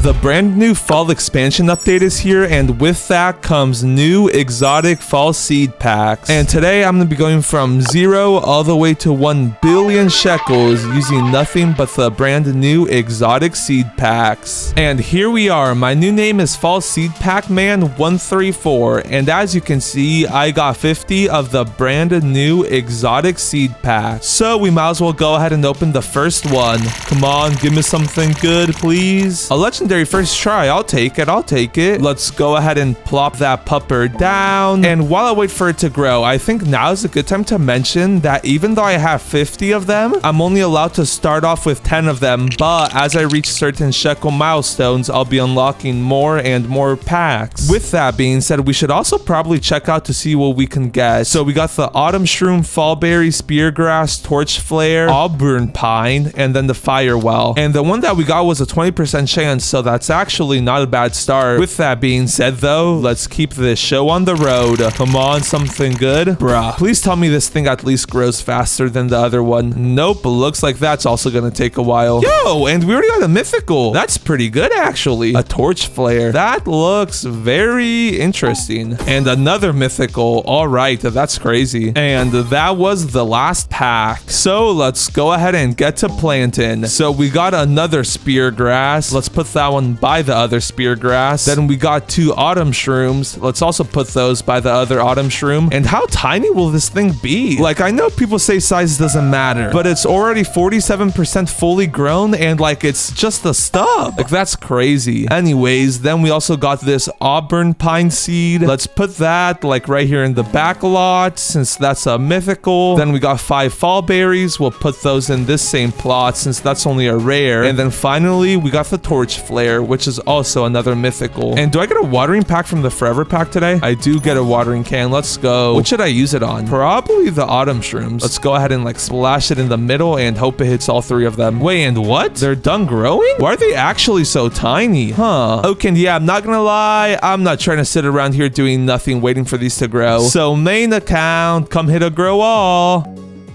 The brand new fall expansion update is here, and with that comes new exotic fall seed packs. And today I'm going to be going from 0 all the way to 1 billion shekels using nothing but the brand new exotic seed packs. And here we are. My new name is Fall Seed Pack Man 134, and as you can see, I got 50 of the brand new exotic seed packs. So we might as well go ahead and open the first one. Come on, give me something good, please. A legendary first try. I'll take it. I'll take it. Let's go ahead and plop that pupper down. And while I wait for it to grow, I think now is a good time to mention that even though I have 50 of them, I'm only allowed to start off with 10 of them. But as I reach certain shekel milestones, I'll be unlocking more and more packs. With that being said, we should also probably check out to see what we can get. So we got the autumn shroom, fallberry, speargrass, torch flare, auburn pine, and then the firewell. And the one that we got was a 20% chance, so that's actually not a bad start. With that being said though, let's keep this show on the road. Come on, something good. Bruh, please tell me this thing at least grows faster than the other one. Nope, looks like that's also gonna take a while. Yo, and we already got a mythical. That's pretty good actually. A torch flare. That looks very interesting. And another mythical. All right, that's crazy. And that was the last pack. So let's go ahead and get to planting. So we got another spear grass. Let's put that one by the other spear grass. Then we got 2 autumn shrooms. Let's also put those by the other autumn shroom. And how tiny will this thing be? Like, I know people say size doesn't matter, but it's already 47% fully grown, and like it's just a stub. Like, that's crazy. Anyways, then we also got this auburn pine seed. Let's put that like right here in the back lot, since that's a mythical. Then we got 5 fall berries. We'll put those in this same plot since that's only a rare. And then finally we got the torch flare, which is also another mythical. And do I get a watering pack from the forever pack today? I do get a watering can. Let's go. What should I use it on? Probably the autumn shrooms. Let's go ahead and like splash it in the middle and hope it hits all 3 of them. Wait, and what? They're done growing? Why are they actually so tiny? Huh. Okay, yeah, I'm not gonna lie, I'm not trying to sit around here doing nothing waiting for these to grow. So main account, come hit a grow all.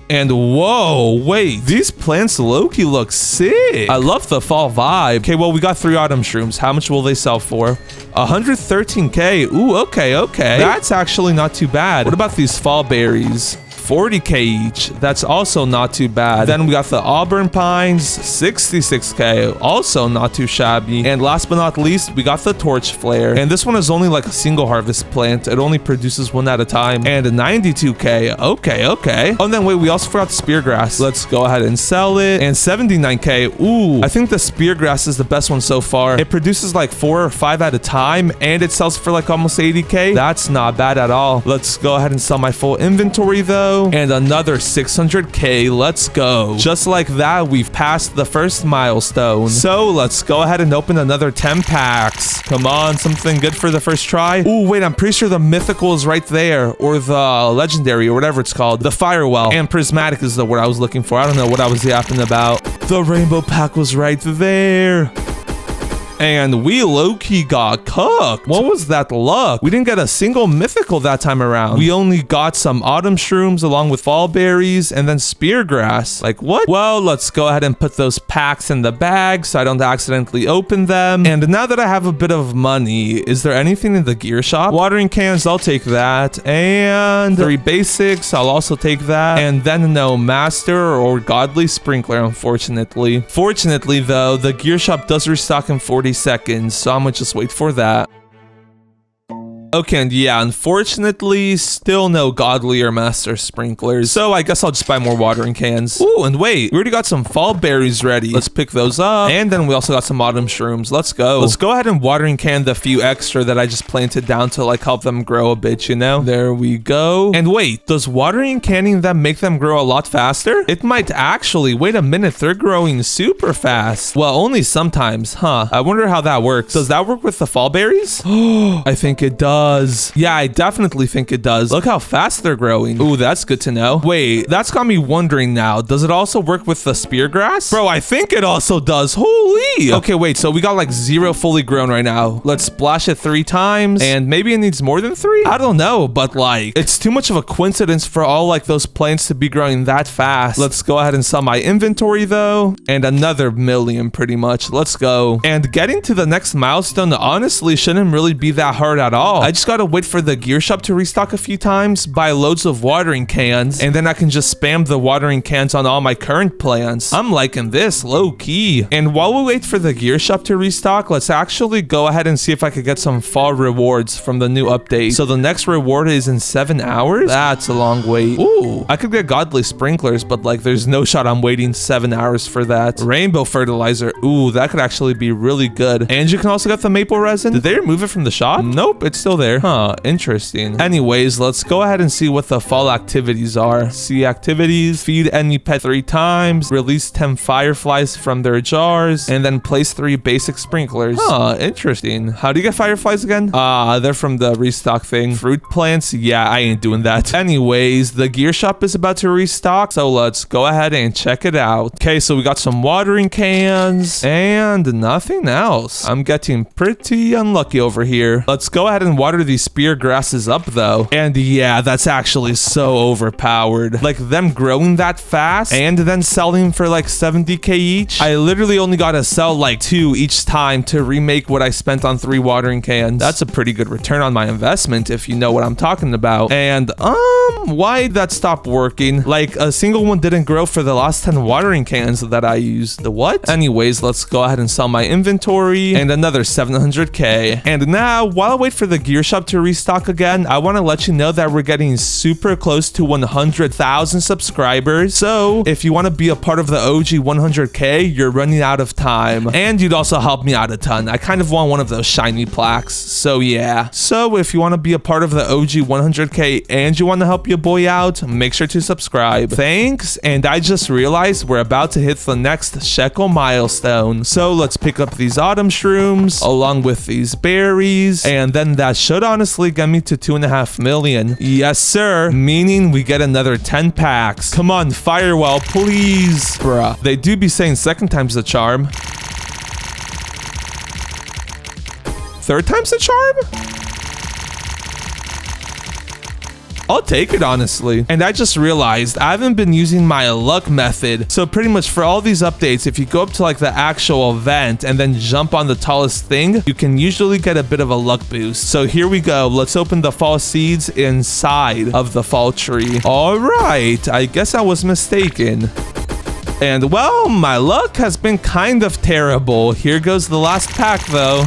And whoa, wait, these plants low-key look sick. I love the fall vibe. Okay, well, we got 3 autumn shrooms. How much will they sell for? 113k. Ooh, okay. That's actually not too bad. What about these fall berries? 40k each. That's also not too bad. Then we got the auburn pines, 66k, also not too shabby. And last but not least, we got the torch flare, and this one is only like a single harvest plant. It only produces 1 at a time, and 92k. Okay. Oh, and then wait, we also forgot the speargrass. Let's go ahead and sell it. And 79k. Ooh, I think the speargrass is the best one so far. It produces like 4 or 5 at a time, and it sells for like almost 80k. That's not bad at all. Let's go ahead and sell my full inventory though. And another 600k. Let's go. Just like that, we've passed the first milestone. So let's go ahead and open another 10 packs. Come on, something good for the first try. Ooh, wait, I'm pretty sure the mythical is right there, or the legendary, or whatever it's called. The firewell and prismatic is the word I was looking for. I don't know what I was yapping about. The rainbow pack was right there. And we low-key got cooked. What was that luck? We didn't get a single mythical that time around. We only got some autumn shrooms along with fall berries and then speargrass. Like, what? Well, let's go ahead and put those packs in the bag so I don't accidentally open them. And now that I have a bit of money, is there anything in the gear shop? Watering cans, I'll take that. And 3 basics, I'll also take that. And then no master or godly sprinkler, unfortunately. Fortunately, though, the gear shop does restock in 40 seconds, so I'm gonna just wait for that. Okay, and yeah, unfortunately, still no godly or master sprinklers. So I guess I'll just buy more watering cans. Ooh, and wait, we already got some fall berries ready. Let's pick those up. And then we also got some autumn shrooms. Let's go. Let's go ahead and watering can the few extra that I just planted down to like help them grow a bit, you know? There we go. And wait, does watering canning them make them grow a lot faster? It might actually. Wait a minute, they're growing super fast. Well, only sometimes, huh? I wonder how that works. Does that work with the fall berries? I think it does. does. Yeah, I definitely think it does. Look how fast they're growing. Ooh, that's good to know. Wait, that's got me wondering now. Does it also work with the spear grass? Bro, I think it also does. Holy. Okay, wait, so we got like 0 fully grown right now. Let's splash it 3 times, and maybe it needs more than 3? I don't know, but like, it's too much of a coincidence for all like those plants to be growing that fast. Let's go ahead and sell my inventory though, and another million pretty much. Let's go. And getting to the next milestone honestly shouldn't really be that hard at all. I just gotta wait for the gear shop to restock a few times, buy loads of watering cans, and then I can just spam the watering cans on all my current plants. I'm liking this, low key. And while we wait for the gear shop to restock, let's actually go ahead and see if I could get some fall rewards from the new update. So the next reward is in 7 hours? That's a long wait. Ooh, I could get godly sprinklers, but like there's no shot I'm waiting 7 hours for that. Rainbow fertilizer. Ooh, that could actually be really good. And you can also get the maple resin. Did they remove it from the shop? Nope, it's still there. Huh, interesting. Anyways, let's go ahead and see what the fall activities are. See activities, feed any pet 3 times, release 10 fireflies from their jars, and then place 3 basic sprinklers. Huh, interesting. How do you get fireflies again? They're from the restock thing. Fruit plants? Yeah, I ain't doing that. Anyways, the gear shop is about to restock, so let's go ahead and check it out. Okay, so we got some watering cans and nothing else. I'm getting pretty unlucky over here. Let's go ahead and water these spear grasses up though. And yeah, that's actually so overpowered. Like them growing that fast and then selling for like 70k each. I literally only gotta sell like 2 each time to remake what I spent on 3 watering cans. That's a pretty good return on my investment if you know what I'm talking about. And why did that stop working? Like a single one didn't grow for the last 10 watering cans that I used. The what? Anyways, let's go ahead and sell my inventory and another 700k. And now, while I wait for the gear shop to restock again, I want to let you know that we're getting super close to 100,000 subscribers. So if you want to be a part of the OG 100k, you're running out of time. And you'd also help me out a ton. I kind of want one of those shiny plaques. So yeah. So if you want to be a part of the OG 100k and you want to help your boy out, make sure to subscribe. Thanks. And I just realized we're about to hit the next shekel milestone. So let's pick up these autumn shrooms along with these berries, and then that should honestly get me to 2.5 million. Yes sir, meaning we get another 10 packs. Come on, Firewall, please. Bruh, they do be saying second time's the charm. Third time's the charm? I'll take it, honestly. And I just realized I haven't been using my luck method. So pretty much for all these updates, if you go up to like the actual event and then jump on the tallest thing, you can usually get a bit of a luck boost. So here we go. Let's open the fall seeds inside of the fall tree. All right, I guess I was mistaken. And well, my luck has been kind of terrible. Here goes the last pack though.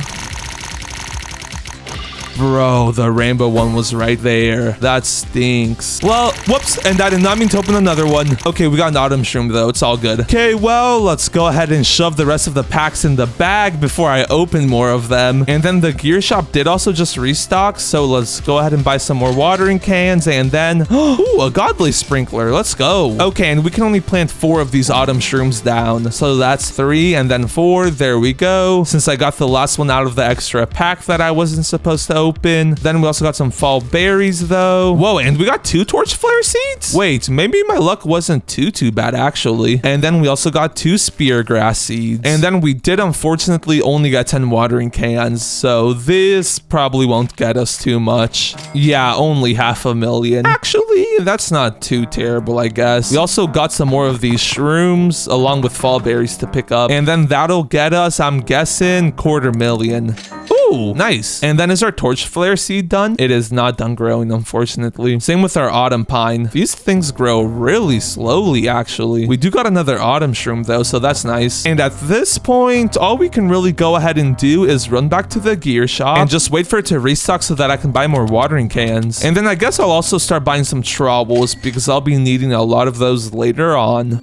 Bro, the rainbow one was right there. That stinks. Well, whoops, and I did not mean to open another one. Okay, we got an autumn shroom though. It's all good. Okay, well, let's go ahead and shove the rest of the packs in the bag before I open more of them. And then the gear shop did also just restock, so let's go ahead and buy some more watering cans, and then ooh, a godly sprinkler. Let's go. Okay, and we can only plant 4 of these autumn shrooms down. So that's 3 and then 4. There we go. Since I got the last one out of the extra pack that I wasn't supposed to open. Then we also got some fall berries though. Whoa, and we got 2 torch flare seeds? Wait, maybe my luck wasn't too bad actually. And then we also got 2 spear grass seeds. And then we did unfortunately only get 10 watering cans, so this probably won't get us too much. Yeah, only 500,000. Actually, that's not too terrible, I guess. We also got some more of these shrooms along with fall berries to pick up. And then that'll get us, I'm guessing, 250,000. Ooh, nice. And then is our torch flare seed done? It is not done growing, unfortunately. Same with our autumn pine. These things grow really slowly, actually. We do got another autumn shroom, though, so that's nice. And at this point, all we can really go ahead and do is run back to the gear shop and just wait for it to restock so that I can buy more watering cans. And then I guess I'll also start buying some trowels because I'll be needing a lot of those later on.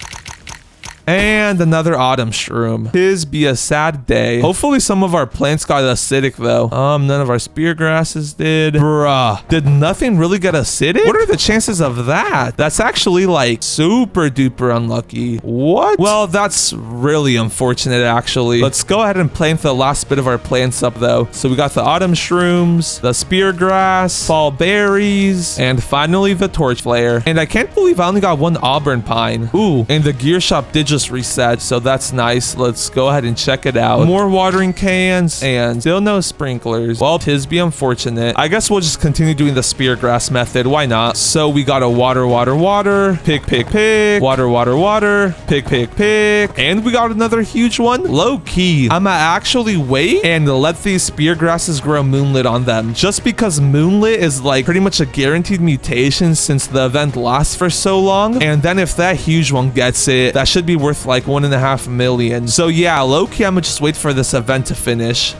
And another autumn shroom. Tis be a sad day. Hopefully some of our plants got acidic though. None of our spear grasses did. Bruh. Did nothing really get acidic? What are the chances of that? That's actually like super duper unlucky. What? Well, that's really unfortunate actually. Let's go ahead and plant the last bit of our plants up though. So we got the autumn shrooms, the spear grass, fall berries, and finally the torch flare. And I can't believe I only got one auburn pine. Ooh, and the gear shop did just reset, so that's nice. Let's go ahead and check it out. More watering cans and still no sprinklers. Well, tis be unfortunate. I guess we'll just continue doing the spear grass method. Why not? So we got a water, pick, water, pick, and we got another huge one. Low key, I'ma actually wait and let these spear grasses grow moonlit on them, just because moonlit is like pretty much a guaranteed mutation since the event lasts for so long. And then if that huge one gets it, that should be worth like 1.5 million. So yeah, low-key, I'm gonna just wait for this event to finish.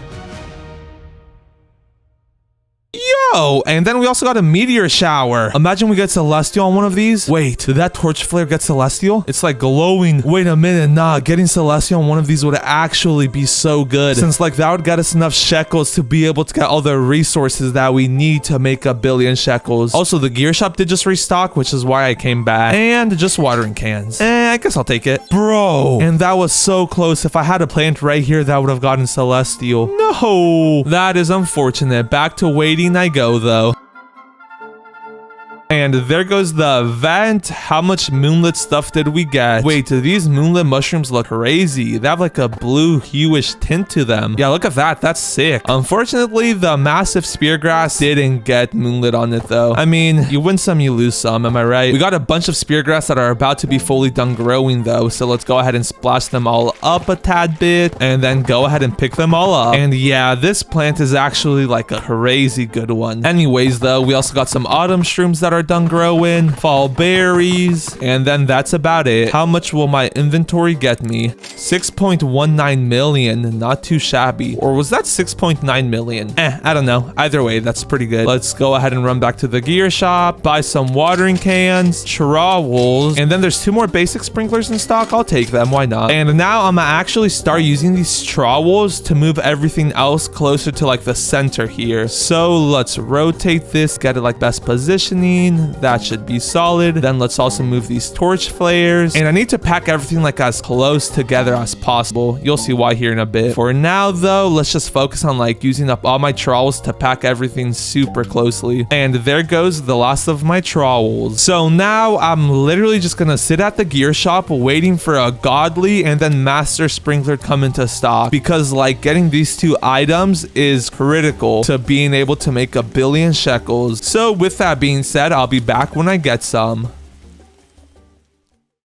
Yo, and then we also got a meteor shower. Imagine we get celestial on one of these. Wait, did that torch flare get celestial? It's like glowing. Wait a minute, nah, getting celestial on one of these would actually be so good, since like that would get us enough shekels to be able to get all the resources that we need to make 1 billion shekels. Also, the gear shop did just restock, which is why I came back. And just watering cans. I guess I'll take it. Bro, and that was so close. If I had a plant right here, that would have gotten celestial. No, that is unfortunate. Back to waiting I go though. And there goes the event. How much moonlit stuff did we get? Wait, do these moonlit mushrooms look crazy? They have like a blue hueish tint to them. Yeah, look at that. That's sick. Unfortunately, the massive spear grass didn't get moonlit on it though. I mean, you win some, you lose some. Am I right? We got a bunch of spear grass that are about to be fully done growing though. So let's go ahead and splash them all up a tad bit and then go ahead and pick them all up. And yeah, this plant is actually like a crazy good one. Anyways though, we also got some autumn shrooms that are done growing, fall berries, and then that's about it. How much will my inventory get me? 6.19 million. Not too shabby. Or was that 6.9 million? I don't know. Either way, that's pretty good. Let's go ahead and run back to the gear shop, buy some watering cans, trowels, and then there's 2 more basic sprinklers in stock. I'll take them. Why not? And now I'm gonna actually start using these trowels to move everything else closer to like the center here. So let's rotate this, get it like best positioning. That should be solid. Then let's also move these torch flares. And I need to pack everything like as close together as possible. You'll see why here in a bit. For now though, let's just focus on like using up all my trowels to pack everything super closely. And there goes the last of my trowels. So now I'm literally just gonna sit at the gear shop waiting for a godly and then master sprinkler come into stock, because like getting these 2 items is critical to being able to make 1 billion shekels. So with that being said, I'll be back when I get some.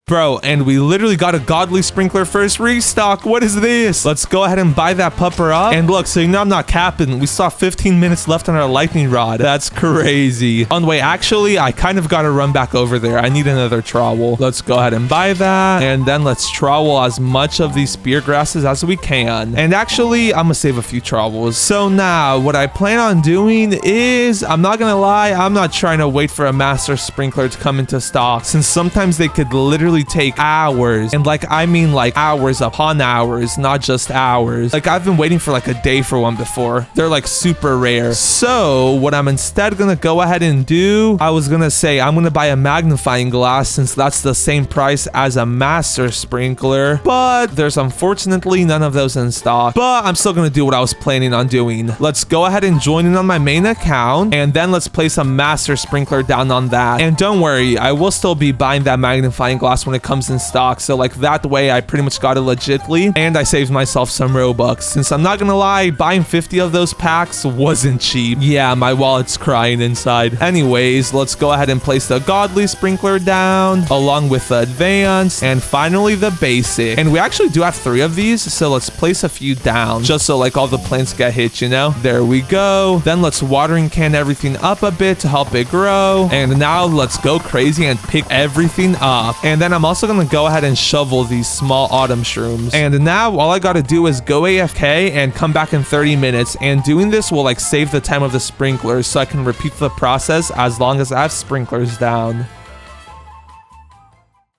Bro, and we literally got a godly sprinkler first restock. What is this? Let's go ahead and buy that pupper up. And look, so you know I'm not capping. We saw 15 minutes left on our lightning rod. That's crazy. On the way, actually, I kind of got to run back over there. I need another trowel. Let's go ahead and buy that. And then let's trowel as much of these spear grasses as we can. And actually, I'm going to save a few trowels. So now, what I plan on doing is, I'm not going to lie, I'm not trying to wait for a master sprinkler to come into stock, since sometimes they could literally take hours, and like I mean like hours upon hours, not just hours. Like I've been waiting for like a day for one before. They're like super rare. So what I'm instead gonna go ahead and do, I was gonna say I'm gonna buy a magnifying glass, since that's the same price as a master sprinkler, but there's unfortunately none of those in stock. But I'm still gonna do what I was planning on doing. Let's go ahead and join in on my main account, and then let's place a master sprinkler down on that. And don't worry, I will still be buying that magnifying glass when it comes in stock, so like that way I pretty much got it legitly, and I saved myself some Robux, since I'm not gonna lie, buying 50 of those packs wasn't cheap. Yeah, my wallet's crying inside. Anyways, let's go ahead and place the godly sprinkler down along with the advanced, and finally the basic. And we actually do have 3 of these, so let's place a few down just so like all the plants get hit, you know. There we go. Then let's watering can everything up a bit to help it grow, and now let's go crazy and pick everything up. And then I'm also gonna go ahead and shovel these small autumn shrooms. And now all I gotta do is go AFK and come back in 30 minutes. And doing this will like save the time of the sprinklers, so I can repeat the process as long as I have sprinklers down.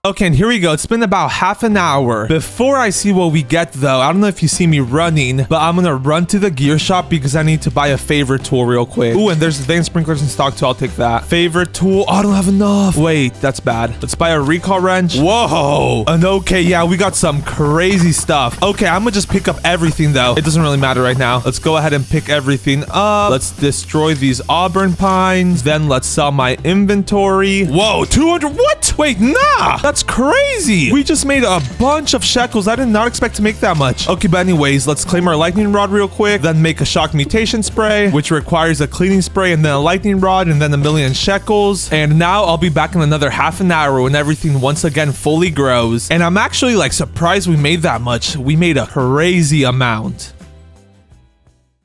Okay, and here we go. It's been about half an hour. Before I see what we get, though, I don't know if you see me running, but I'm gonna run to the gear shop because I need to buy a favorite tool real quick. Ooh, and there's advanced sprinklers in stock too. I'll take that. Favorite tool. Oh, I don't have enough. Wait, that's bad. Let's buy a recall wrench. Whoa. And okay, yeah, we got some crazy stuff. Okay, I'm gonna just pick up everything, though. It doesn't really matter right now. Let's go ahead and pick everything up. Let's destroy these auburn pines. Then let's sell my inventory. Whoa, 200. What? Wait, nah. That's crazy. We just made a bunch of shekels. I did not expect to make that much. Okay, but anyways, let's claim our lightning rod real quick. Then make a shock mutation spray, which requires a cleaning spray and then a lightning rod and then 1,000,000 shekels. And now I'll be back in another half an hour when everything once again fully grows. And I'm actually like surprised we made that much. We made a crazy amount.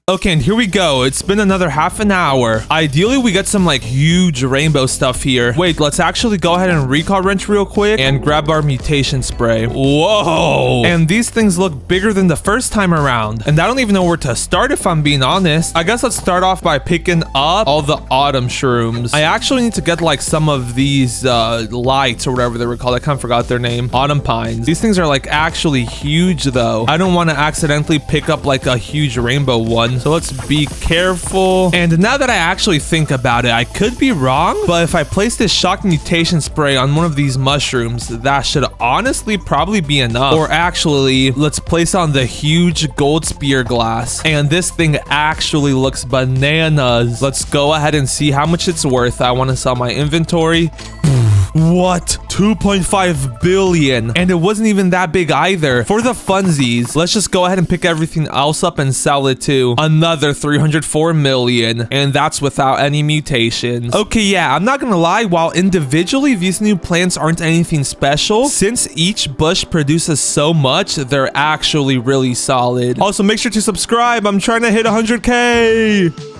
Okay, and here we go. It's been another half an hour. Ideally, we get some like huge rainbow stuff here. Wait, let's actually go ahead and recall wrench real quick and grab our mutation spray. Whoa. And these things look bigger than the first time around. And I don't even know where to start if I'm being honest. I guess let's start off by picking up all the autumn shrooms. I actually need to get like some of these lights or whatever they were called. I kind of forgot their name. Autumn pines. These things are like actually huge though. I don't want to accidentally pick up like a huge rainbow one. So let's be careful. And now that I actually think about it, I could be wrong, but if I place this shock mutation spray on one of these mushrooms, that should honestly probably be enough. Or actually, let's place on the huge gold spear glass. And this thing actually looks bananas. Let's go ahead and see how much it's worth. I want to sell my inventory. What? 2.5 billion. And it wasn't even that big either. For the funsies, let's just go ahead and pick everything else up and sell it to another 304 million. And that's without any mutations. Okay, yeah, I'm not gonna lie. While individually these new plants aren't anything special, since each bush produces so much, they're actually really solid. Also, make sure to subscribe. I'm trying to hit 100K.